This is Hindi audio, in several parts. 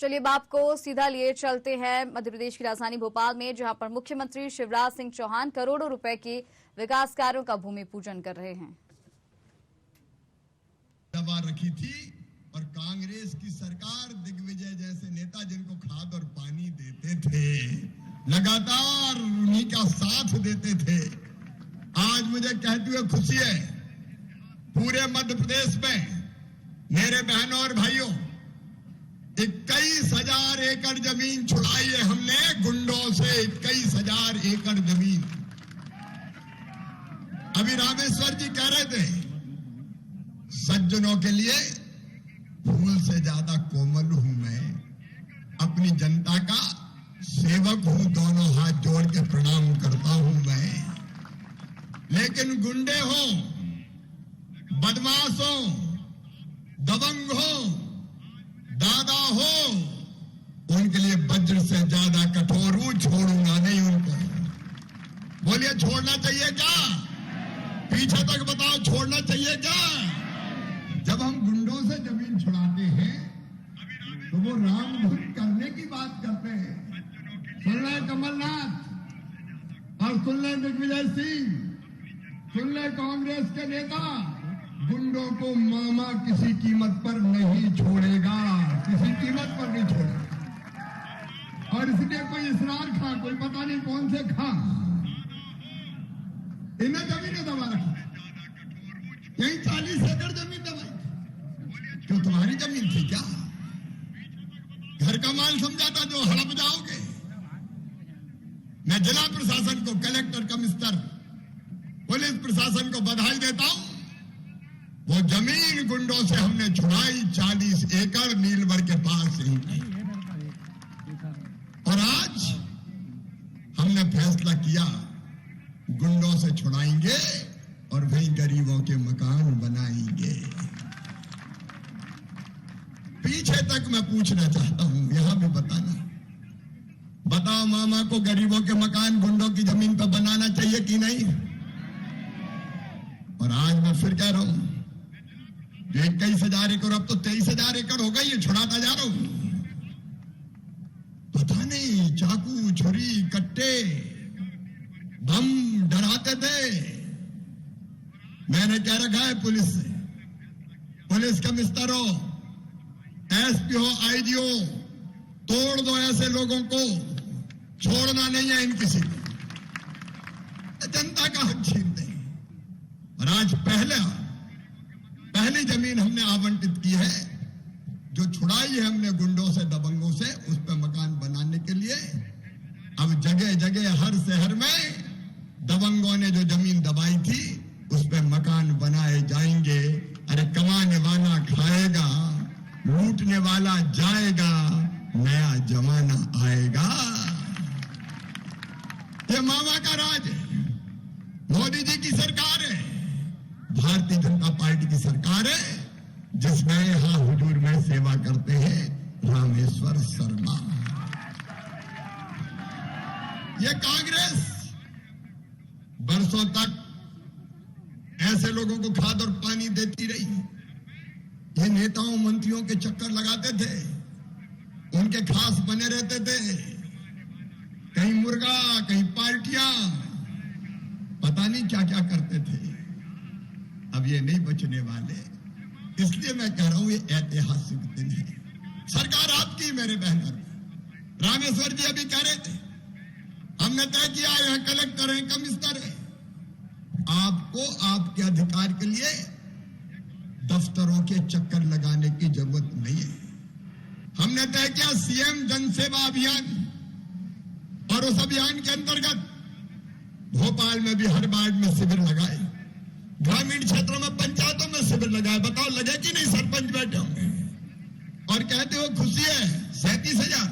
चलिए अब आपको सीधा लिए चलते हैं मध्य प्रदेश की राजधानी भोपाल में, जहां पर मुख्यमंत्री शिवराज सिंह चौहान करोड़ों रुपए की विकास कार्यों का भूमि पूजन कर रहे हैं। दबा रखी थी और कांग्रेस की सरकार दिग्विजय जैसे नेता जिनको खाद और पानी देते थे, लगातार उन्हीं का साथ देते थे। आज मुझे कहते हुए खुशी है, पूरे मध्य प्रदेश में मेरे बहनों और भाइयों 21,000 एकड़ जमीन छुड़ाई है हमने गुंडों से। 21,000 एकड़ जमीन। अभी रामेश्वर जी कह रहे थे, सज्जनों के लिए फूल से ज्यादा कोमल हूं मैं, अपनी जनता का सेवक हूं, दोनों हाथ जोड़ के प्रणाम करता हूं मैं। लेकिन गुंडे हो, बदमाश हो, दबंग हो, दादा हो, उनके लिए वज्र से ज्यादा कठोर हूं, छोड़ूंगा नहीं उनको। बोलिए छोड़ना चाहिए क्या? पीछे तक बताओ, छोड़ना चाहिए क्या? जब हम गुंडों से जमीन छुड़ाते हैं तो वो राम धुन करने की बात करते हैं। सुन ले कमलनाथ और सुन ले दिग्विजय सिंह, सुन ले कांग्रेस के नेता, गुंडों को मामा किसी कीमत पर नहीं छोड़ेगा, किसी कीमत पर नहीं छोड़ेगा। और इसलिए कोई इसरार खा, कोई पता नहीं कौन से खा, इन्हें जमीनें दबा रखी। यही 40 एकड़ जमीन दबाई थी। क्यों तुम्हारी जमीन थी क्या? घर का माल समझा था जो हड़प जाओगे। मैं जिला प्रशासन को, कलेक्टर, कमिश्नर, पुलिस प्रशासन को बधाई देता हूं। वो जमीन गुंडों से हमने छुड़ाई, 40 एकड़ नीलवर के पास ही। और आज हमने फैसला किया, गुंडों से छुड़ाएंगे और वहीं गरीबों के मकान बनाएंगे। पीछे तक मैं पूछना चाहता हूं, यहां भी बताना। बताओ मामा को गरीबों के मकान गुंडों की जमीन पर बनाना चाहिए कि नहीं? और आज मैं फिर कह रहा हूं, 21,000 एकड़, अब तो 23,000 एकड़ हो गई, ये छुड़ाता जा रहा हूं। पता नहीं चाकू, छुरी, कट्टे, बम डराते थे। मैंने कह रखा है पुलिस से, पुलिस कमिश्नर हो, एसपी हो, आईजी हो, तोड़ दो ऐसे लोगों को, छोड़ना नहीं है इन किसी को। जनता का हक छीनते हैं। और आज पहली जमीन हमने आवंटित की है, जो छुड़ाई है हमने गुंडों से, दबंगों से, उस पर मकान बनाने के लिए। अब जगह जगह हर शहर में दबंगों ने जो जमीन दबाई थी उस पर मकान बनाए जाएंगे। अरे कमाने वाला खाएगा, लूटने वाला जाएगा, नया जमाना आएगा। ये मामा का राज है, मोदी जी की सरकार है, भारतीय जनता पार्टी की सरकार है, जिसमें यहां हुजूर में सेवा करते हैं रामेश्वर शर्मा। ये कांग्रेस बरसों तक ऐसे लोगों को खाद और पानी देती रही। ये नेताओं मंत्रियों के चक्कर लगाते थे, उनके खास बने रहते थे, कहीं मुर्गा, कहीं पार्टियां, पता नहीं क्या क्या करते थे। अब ये नहीं बचने वाले। इसलिए मैं कह रहा हूं, ये ऐतिहासिक दिन है। सरकार आपकी, मेरे बहनों। रामेश्वर जी अभी कह रहे थे, हमने तय किया, यहां कलेक्टर है, कमिश्नर है, आपको आपके अधिकार के लिए दफ्तरों के चक्कर लगाने की जरूरत नहीं है। हमने तय किया सीएम जन सेवा अभियान, और उस अभियान के अंतर्गत भोपाल में भी हर वार्ड में शिविर लगाए, ग्रामीण क्षेत्रों में, पंचायतों में शिविर लगाए। बताओ लगे कि नहीं? सरपंच बैठे होंगे और कहते हो खुशी है। 37,000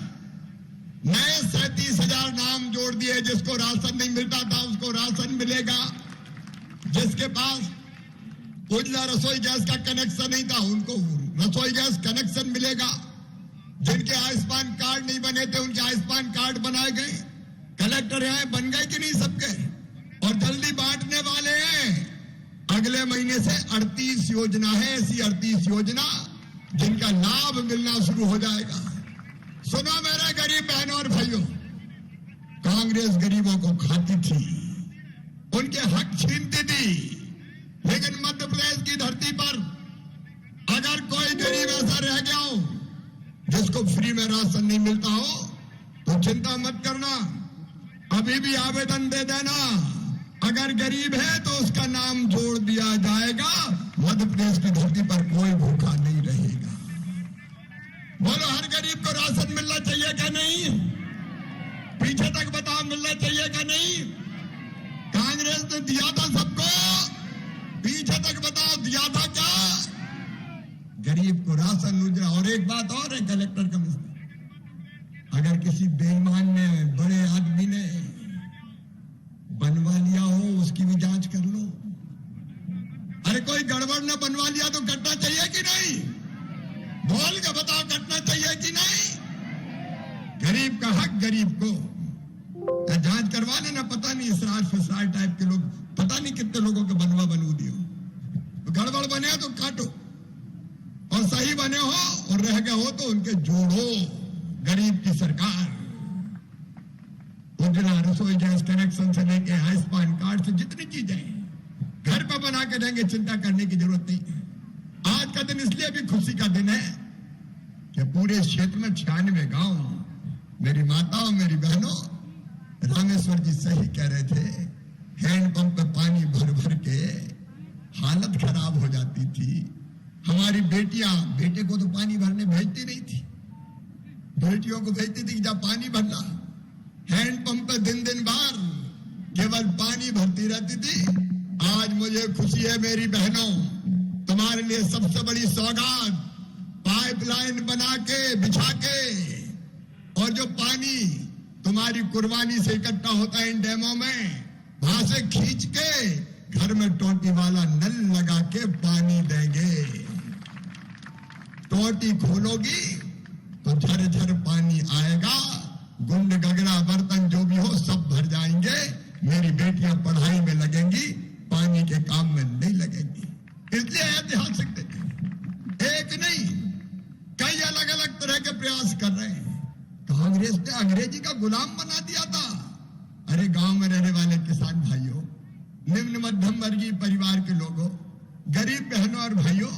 नए 37,000 नाम जोड़ दिए। जिसको राशन नहीं मिलता था उसको राशन मिलेगा, जिसके पास उज्ज्वला रसोई गैस का कनेक्शन नहीं था उनको रसोई गैस कनेक्शन मिलेगा, जिनके आयुष्मान कार्ड नहीं बने थे उनके आयुष्मान कार्ड बनाए गए। कलेक्टर यहाँ बन गए कि नहीं सबके? और जल्दी बांटने वाले हैं। अगले महीने से 38 योजना है, ऐसी 38 योजना जिनका लाभ मिलना शुरू हो जाएगा। सुनो मेरे गरीब बहनों और भाइयों, कांग्रेस गरीबों को खाती थी, उनके हक छीनती थी, लेकिन मध्य प्रदेश की धरती पर अगर कोई गरीब ऐसा रह गया हो जिसको फ्री में राशन नहीं मिलता हो तो चिंता मत करना, अभी भी आवेदन दे देना। अगर गरीब है तो उसका नाम जोड़ दिया जाएगा, मध्य प्रदेश की धरती पर कोई भूखा नहीं रहेगा। बोलो, हर गरीब को राशन मिलना चाहिए क्या नहीं? पीछे तक बताओ, मिलना चाहिए क्या नहीं? कांग्रेस ने दिया था सबको, पीछे तक बताओ दिया था क्या? गरीब को राशन, उजरा। और एक बात और है कलेक्टर कमिश्नर, अगर किसी बेईमान ने, बड़े आदमी ने बनवा लिया हो उसकी भी जांच कर लो। अरे कोई गड़बड़ ने बनवा लिया तो कटना चाहिए कि नहीं? बोल के बताओ, कटना चाहिए कि नहीं? गरीब का हक गरीब को जांच करवा लेना। पता नहीं इसरार फिसरार टाइप के लोग, पता नहीं कितने लोगों के बनवा बनू दियो। तो गड़बड़ बने तो काटो, और सही बने हो और रह गए हो तो उनके जोड़ो। गरीब की सरकार उजला, रसोई गैस कनेक्शन से लेके आयुष्मान कार्ड से जितनी चीजें घर पर बना के देंगे, चिंता करने की जरूरत नहीं। आज का दिन इसलिए भी खुशी का दिन है कि पूरे क्षेत्र में 96 गांव, मेरी माताओं मेरी बहनों, रामेश्वर जी सही कह रहे थे, हैंडपंप पे पानी भर भर के हालत खराब हो जाती थी। हमारी बेटियां, बेटे को तो पानी भरने भेजती नहीं थी, बेटियों को भेजती थी कि जा पानी भरना। हैंडपंप पे दिन दिन बार केवल पानी भरती रहती थी। आज मुझे खुशी है मेरी बहनों, तुम्हारे लिए सबसे बड़ी सौगात, पाइपलाइन बना के बिछा के, और जो पानी तुम्हारी कुर्बानी से इकट्ठा होता है इन डैमों में, वहां से खींच के घर में टोटी वाला नल लगा के पानी देंगे। टोटी खोलोगी तो झरझर पानी आएगा, गुंड गगरा बर्तन जो भी हो सब भर जाएंगे। मेरी बेटियां पढ़ाई में लगेंगी, पानी के काम में नहीं लगेंगी। इसलिए ऐतिहासिक दिन, एक नहीं कई अलग अलग तरह के प्रयास कर रहे हैं। कांग्रेस ने अंग्रेजी का गुलाम बना दिया था। अरे गांव में रहने वाले किसान भाइयों, निम्न मध्यम वर्गीय परिवार के लोगों, गरीब बहनों और भाइयों,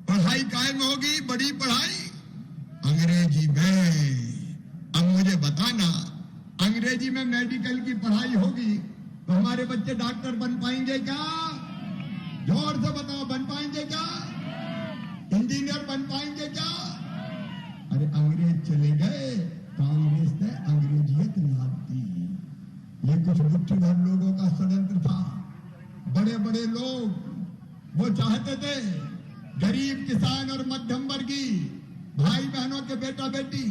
पढ़ाई कायम होगी, बड़ी पढ़ाई अंग्रेजी में। अब मुझे बताना, अंग्रेजी में मेडिकल की पढ़ाई होगी तो हमारे बच्चे डॉक्टर बन पाएंगे क्या? जोर से बताओ, बन पाएंगे क्या? इंजीनियर बन पाएंगे क्या? अरे अंग्रेज चले गए, कांग्रेस ने अंग्रेजियत ला दी। ये कुछ मुट्ठी भर लोगों का षड्यंत्र था। बड़े बड़े लोग वो चाहते थे गरीब किसान और मध्यम वर्गीय भाई बहनों के बेटा बेटी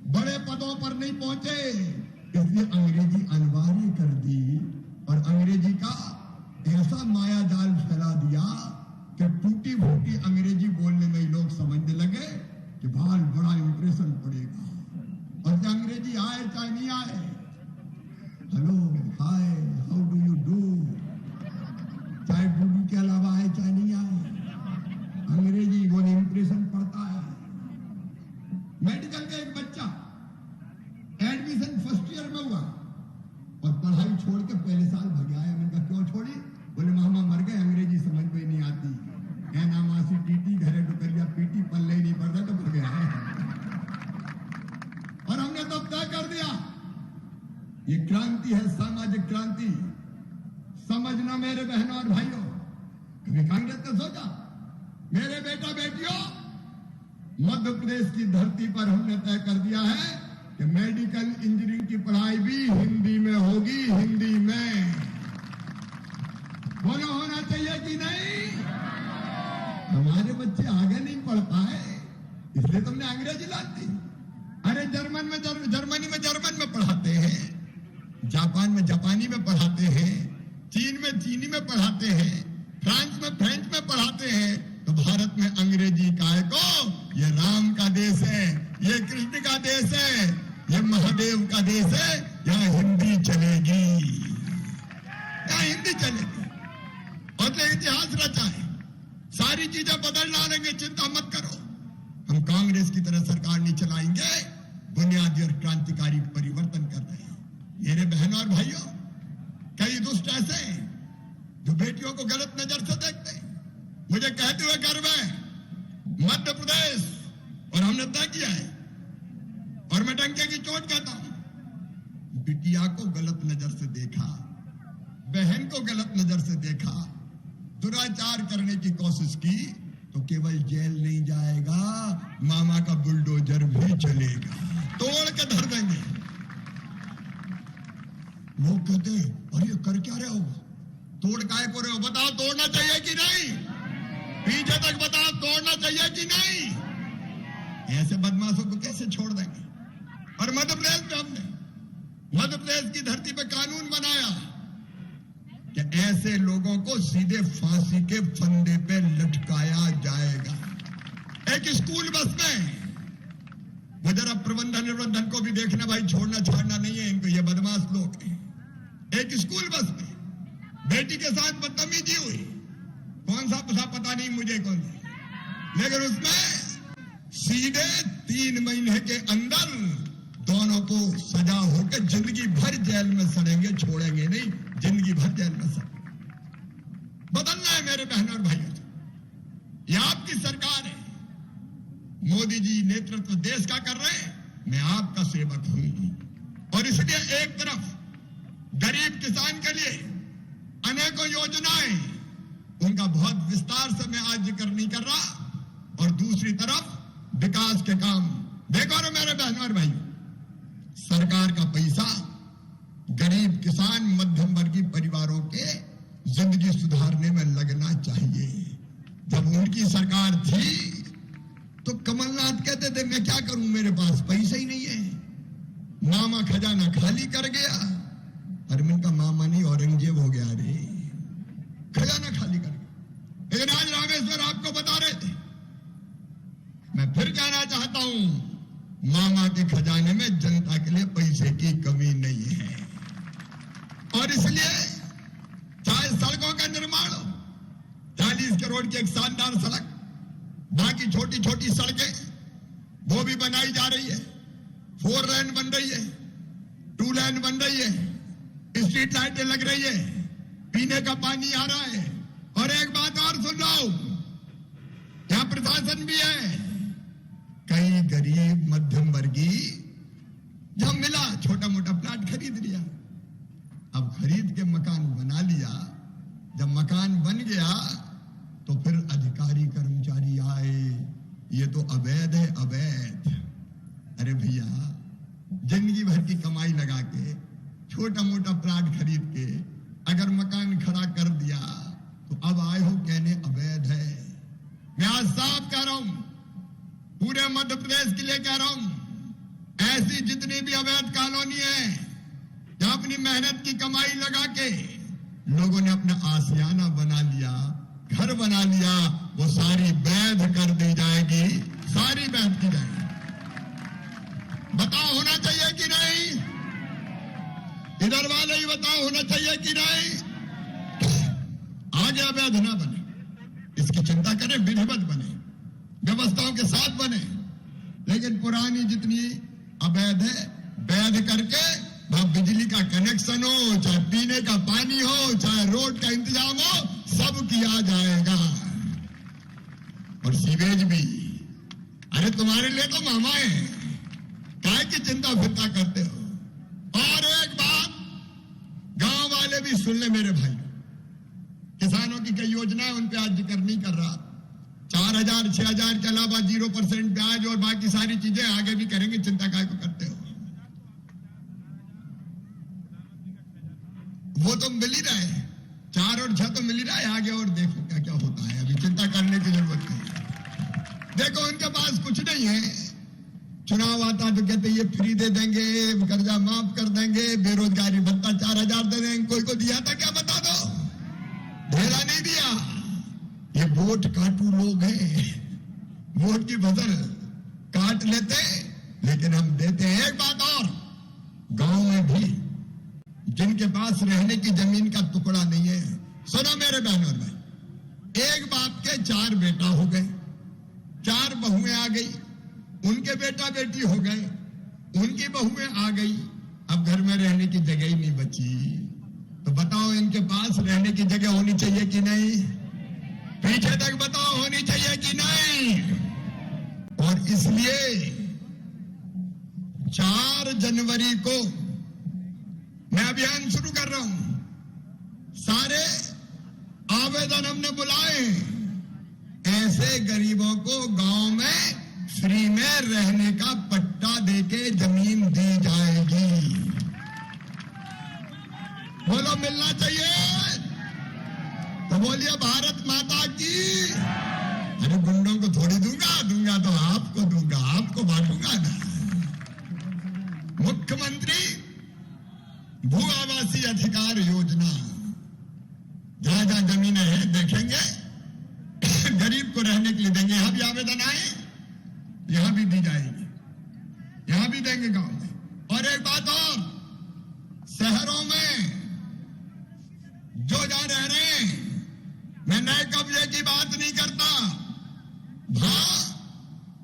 बड़े पदों पर नहीं पहुंचे, इसलिए अंग्रेजी अनिवार्य कर दी और अंग्रेजी का ऐसा माया जाल फैला दिया कि टूटी फूटी अंग्रेजी बोलने में ही लोग समझने लगे कि बाल बड़ा इंप्रेशन पड़ेगा। और चाहे अंग्रेजी आए चाहे नहीं आए, hello hi how do you do, चाहे डूडू के अलावा आए चाहे नहीं आए, अंग्रेजी वो इंप्रेशन पड़ता है। मेडिकल का एक बच्चा एडमिशन फर्स्ट ईयर में हुआ और पढ़ाई छोड़ के पहले साल भाग आया। मैंने कहा क्यों छोड़ी? बोले मामा मर गए, अंग्रेजी समझ में नहीं आती, क्या नामासी टीटी घरे डुकरिया पीटी, पल्ले ही नहीं पड़ता तो भर गया। और हमने तो तय कर दिया, ये क्रांति है, सामाजिक क्रांति। समझना मेरे बहनों और भाइयों, कभी कांग्रेस ने सोचा? मेरे बेटा बेटियों, मध्य प्रदेश की धरती पर हमने तय कर दिया है कि मेडिकल इंजीनियरिंग की पढ़ाई भी हिंदी में होगी, हिंदी में। बोलो होना चाहिए कि नहीं? हमारे बच्चे आगे नहीं पढ़ पाए इसलिए तुमने अंग्रेजी ला दी। अरे जर्मनी में जर्मन में पढ़ाते हैं, जापान में जापानी में पढ़ाते हैं, चीन में चीनी में पढ़ाते हैं, फ्रांस में फ्रेंच में पढ़ाते हैं, तो भारत में अंग्रेजी काय को? ये राम का देश है, ये कृष्ण का देश है, ये महादेव का देश है, यहाँ हिंदी चलेगी, यहाँ हिंदी चलेगी। और तो इतिहास रचा है, सारी चीजें बदल डालेंगे, चिंता मत करो। हम कांग्रेस की तरह सरकार नहीं चलाएंगे, क्रांतिवादी और क्रांतिकारी परिवर्तन कर रहे हैं। मेरे बहनों और भाइयों, कई दुष्ट ऐसे हैं जो बेटियों को गलत नजर से देखते हैं। मुझे कहते हुए गर्व है, मध्य प्रदेश, और हमने तय किया है, और मैं डंके की चोट कहता हूं, बिटिया को गलत नजर से देखा, बहन को गलत नजर से देखा, दुराचार करने की कोशिश की तो केवल जेल नहीं जाएगा, मामा का बुलडोजर भी चलेगा, तोड़ के धर देंगे। लोग कहते अरे कर क्या रहे हो, तोड़ काय को रहे हो, बताओ तोड़ना चाहिए कि नहीं? पीछे तक बताओ तोड़ना चाहिए कि नहीं? ऐसे बदमाशों को कैसे छोड़ देंगे? और मध्य प्रदेश में हमने मध्य प्रदेश की धरती पर कानून बनाया कि ऐसे लोगों को सीधे फांसी के फंदे पे लटकाया जाएगा। एक स्कूल बस में, वो जरा प्रबंधन को भी देखना भाई, छोड़ना छाड़ना नहीं है इनको, ये बदमाश लोग हैं। एक स्कूल बस में बेटी के साथ बदतमीजी हुई, कौन सा पता नहीं मुझे कौन सा, लेकिन उसमें सीधे 3 महीने के अंदर दोनों को सजा होकर जिंदगी भर जेल में सड़ेंगे, छोड़ेंगे नहीं, जिंदगी भर जेल में सड़ेंगे। बदलना है मेरे बहनों और भाइयों, ये आपकी सरकार है, मोदी जी नेतृत्व देश का कर रहे हैं, मैं आपका सेवक हूं। और इसलिए एक तरफ गरीब किसान के लिए अनेकों योजनाएं, उनका बहुत विस्तार से मैं आज जिक्र नहीं कर रहा, और दूसरी तरफ विकास के काम। देखो ना मेरे बहनों और भाई, सरकार का पैसा गरीब किसान मध्यम वर्गीय परिवारों के जिंदगी सुधारने में लगना चाहिए। जब उनकी सरकार थी तो कमलनाथ कहते थे मैं क्या करूं, मेरे पास पैसा ही नहीं है, मामा खजाना खाली कर गया। अरविंद का मामा नहीं औरंगजेब हो गया रे, खजाना खाली कर गया। लेकिन आज रामेश्वर आपको बता रहे थे, मैं फिर कहना चाहता हूं, मामा के खजाने में जनता के लिए पैसे की कमी नहीं है। और इसलिए चाहे सड़कों का निर्माण हो, 40 करोड़ की एक शानदार सड़क, बाकी छोटी छोटी सड़कें वो भी बनाई जा रही है, 4 लेन बन रही है, 2 लेन बन रही है, स्ट्रीट लाइटें लग रही है, पीने का पानी आ रहा है। और एक बात और सुन लो, यहां प्रशासन भी है। कई गरीब मध्यम वर्गीय जब मिला, छोटा मोटा प्लाट खरीद लिया, अब खरीद के मकान बना लिया। जब मकान बन गया तो फिर अधिकारी कर्मचारी आए, ये तो अवैध है, अवैध। अरे भैया, जिंदगी भर की कमाई लगा के छोटा मोटा प्लाट खरीद के अगर मकान खड़ा कर दिया तो अब आए हो कहने अवैध है। मैं आज साफ कह रहा हूं, पूरे मध्य प्रदेश के लिए कह रहा हूं, ऐसी जितनी भी अवैध कॉलोनी है जहां अपनी मेहनत की कमाई लगा के लोगों ने अपना आशियाना बना लिया, घर बना लिया, वो सारी वैध कर दी जाएगी, सारी वैध की जाएगी। बताओ होना चाहिए कि नहीं? इधर वाले ही बताओ होना चाहिए कि नहीं? आगे अवैध ना बने, इसकी चिंता करें, विधिवत बने, व्यवस्थाओं के साथ बने। लेकिन पुरानी जितनी अवैध है, वैध करके वहां बिजली का कनेक्शन हो, चाहे पीने का पानी हो, चाहे रोड का इंतजाम हो, सब किया जाएगा। और सीवेज भी, अरे तुम्हारे लिए तो मामा है, काय की चिंता फिरता करते हो? और एक बात गांव वाले भी सुन ले मेरे भाई, किसानों की कई योजनाएं, उन पे आज जिक्र नहीं कर रहा। 4,000 6,000 के अलावा 0% ब्याज और बाकी सारी चीजें आगे भी करेंगे, चिंता काय को करते हो? वो तो मिल ही रहा है, 4 और 6 तो मिल ही रहा है, आगे और देखो क्या क्या होता है, अभी चिंता करने की जरूरत नहीं। देखो उनके पास कुछ नहीं है, चुनाव आता तो कहते ये फ्री दे देंगे, कर्जा माफ कर देंगे, बेरोजगारी भत्ता 4,000 दे देंगे। कोई को दिया था क्या, बता दो? ढेला नहीं दिया। ये वोट काटू लोग हैं, वोट की फसल काट लेते, लेकिन हम देते हैं। एक बात और, गांव में भी जिनके पास रहने की जमीन का टुकड़ा नहीं है, सुनो मेरे बहनों भाई, एक बाप के 4 बेटा हो गए, 4 बहुएं आ गई, उनके बेटा बेटी हो गए, उनकी बहुएं आ गई, अब घर में रहने की जगह ही नहीं बची। तो बताओ इनके पास रहने की जगह होनी चाहिए कि नहीं? पीछे तक बताओ होनी चाहिए कि नहीं? और इसलिए 4 जनवरी को मैं अभियान शुरू कर रहा हूं। सारे आवेदन हमने बुलाए, ऐसे गरीबों को गांव में फ्री में रहने का पट्टा देके जमीन दी जाएगी। बोलो मिलना चाहिए तो बोलिए भारत माता की। अरे गुंडों को थोड़ी दूंगा तो आपको दूंगा, आपको बांटूंगा ना। मुख्यमंत्री भू आवासीय अधिकार योजना, जहां जहां जमीनें हैं देखेंगे, गरीब को रहने के लिए देंगे। यहां भी आवेदन आए, यहां भी दी जाएगी, यहां भी देंगे गांव में। और एक बात और, शहरों में जो जहां रह रहे हैं, मैं नए कब्जे की बात नहीं करता,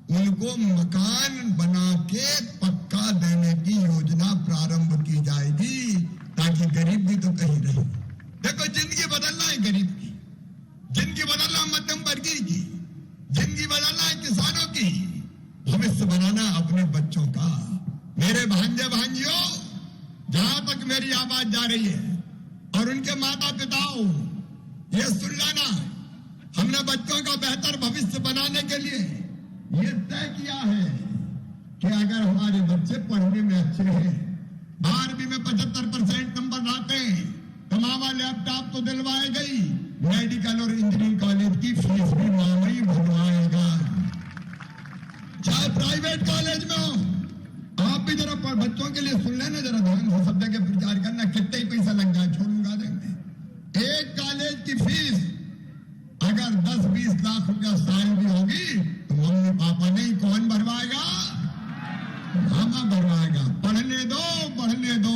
उनको मकान बना के पक्का देने की योजना प्रारंभ की जाएगी, ताकि गरीब भी तो कहीं रहे। देखो, जिंदगी बदलना है गरीब की, जिंदगी बदलना मध्यम वर्गीय की, जिंदगी बदलना है किसानों की, भविष्य बनाना अपने बच्चों का। मेरे भांजे भांजियों, जहां तक मेरी आवाज जा रही है, और उनके माता पिताओं, ये सुन लेना, हमने बच्चों का बेहतर भविष्य बनाने के लिए ये तय किया है कि अगर हमारे बच्चे पढ़ने में अच्छे हैं, 12वीं में 75% नंबर लाते हैं, तो मामा लैपटॉप तो दिलवाएगा ही, मेडिकल और इंजीनियरिंग कॉलेज की फीस भी मामा ही भरवाएगा। चाहे प्राइवेट कॉलेज में हो, आप भी जरा बच्चों के लिए सुन लेना, जरा ध्यान से सब जगह प्रचार करना। कितने ही पैसा लग जाए छोड़ूंगा देंगे। एक कॉलेज की फीस अगर 10-20 लाख रुपया साल भी होगी, तो मम्मी पापा नहीं, कौन भरवाएगा? मामा भरवाएगा। पढ़ने दो, पढ़ने दो।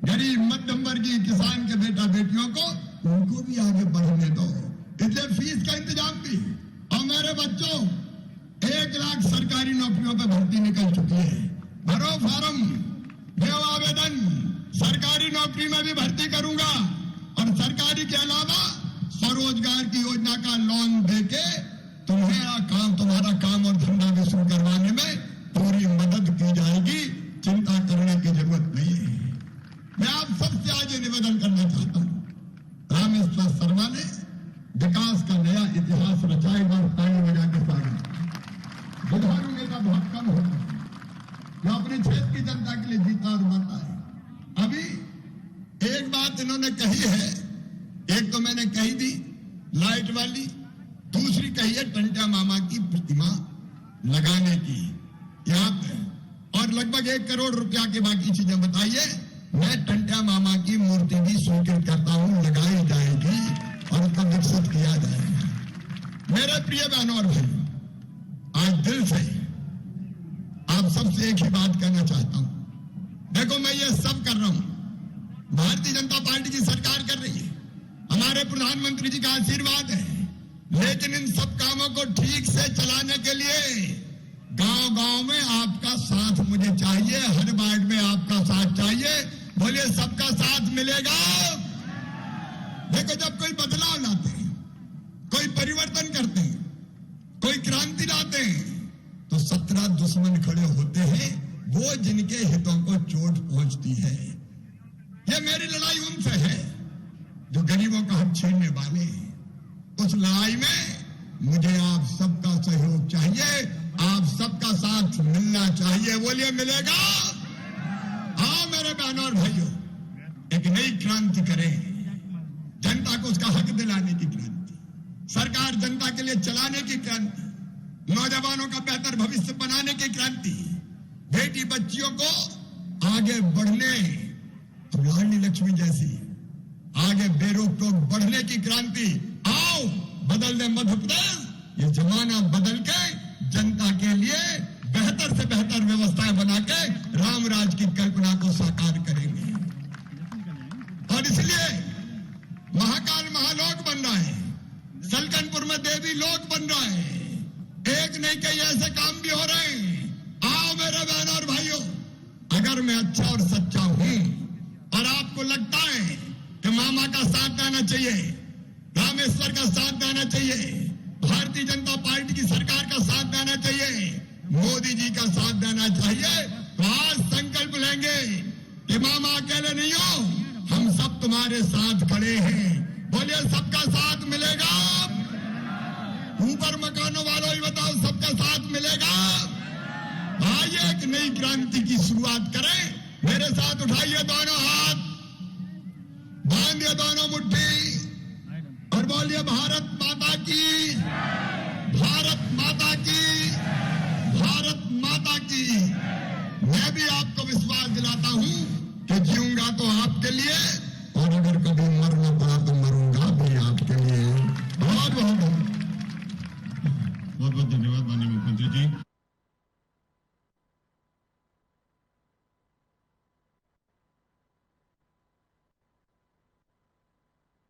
गरीब मध्यम वर्गीय किसान के बेटा बेटियों को, उनको भी आगे बढ़ने दो। इसलिए फीस का इंतजाम भी। और मेरे बच्चों, 1 लाख सरकारी नौकरियों पर भर्ती निकल चुकी है। भरो फार्म, दो आवेदन, सरकारी नौकरी में भी भर्ती करूंगा, और सरकारी के अलावा स्वरोजगार की योजना का लोन देके तुम्हारा काम और धंधा भी शुरू करवाने में पूरी मदद की जाएगी। चिंता करने की जरूरत नहीं है। मैं आप सबसे आज निवेदन करना चाहता हूं, रामेश्वर शर्मा ने विकास का नया इतिहास रचाए, और ताली बजा के स्वागत। बुधारू नेता बहुत कम होता है जो अपने क्षेत्र की जनता के लिए जीता और मरता है। अभी एक बात इन्होंने कही है, एक तो मैंने कही थी लाइट वाली, दूसरी कही है टंटा मामा की प्रतिमा लगाने की यहाँ पे, और लगभग 1 करोड़ रुपया की बाकी चीजें बताइए। मैं टंटा मामा की मूर्ति भी स्वीकृत करता हूं, लगाई जाएगी और उसको विकसित किया जाएगा। मेरे प्रिय बहनों और भाइयों, आज दिल से आप सबसे एक ही बात कहना चाहता हूं। देखो, मैं ये सब कर रहा हूं, भारतीय जनता पार्टी की सरकार कर रही है, हमारे प्रधानमंत्री जी का आशीर्वाद है, लेकिन इन सब कामों को ठीक से चलाने के लिए गांव-गांव में आपका साथ मुझे चाहिए, हर वार्ड में आपका साथ चाहिए। बोलिए, सबका साथ मिलेगा? देखो, जब कोई बदलाव लाते हैं, कोई परिवर्तन करते हैं, कोई क्रांति लाते हैं, तो 17 दुश्मन खड़े होते हैं, वो जिनके हितों को चोट पहुंचती है। ये मेरी लड़ाई उनसे है जो गरीबों का हक छीनने वाले हैं। उस लड़ाई में मुझे आप सबका सहयोग चाहिए, आप सबका साथ मिलना चाहिए। बोलिए, मिलेगा? हाँ मेरे बहनों और भाइयों, एक नई क्रांति करें, जनता को उसका हक दिलाने की क्रांति, सरकार जनता के लिए चलाने की क्रांति, नौजवानों का बेहतर भविष्य बनाने की क्रांति, बेटी बच्चियों को आगे बढ़ने, रानी लक्ष्मी जैसी आगे बेरोक टोक बढ़ने की क्रांति। आओ बदल दे मध्य प्रदेश, ये जमाना बदल के जनता के लिए बेहतर से बेहतर व्यवस्थाएं बना के राम राज की कल्पना को साकार करेंगे। और इसलिए महाकाल महालोक बन रहा है, सलकनपुर में देवी लोक बन रहा है, एक नहीं कई ऐसे काम भी हो रहे हैं। आओ मेरे बहनों और भाइयों, अगर मैं अच्छा और सच्चा हूं और आपको लगता है कि मामा का साथ देना चाहिए, रामेश्वर का साथ देना चाहिए, भारतीय जनता पार्टी की सरकार का साथ देना चाहिए, मोदी जी का साथ देना चाहिए, तो आज संकल्प लेंगे कि मामा अकेले नहीं हो, हम सब तुम्हारे साथ खड़े हैं। बोलिए सबका साथ मिलेगा? ऊपर मकानों वालों ही बताओ, सबका साथ मिलेगा? आइए एक नई क्रांति की शुरुआत करें। मेरे साथ उठाइए दोनों हाथ, बांधिए दोनों मुट्ठी और बोलिए भारत माता की, भारत माता की, भारत माता की। मैं भी आपको विश्वास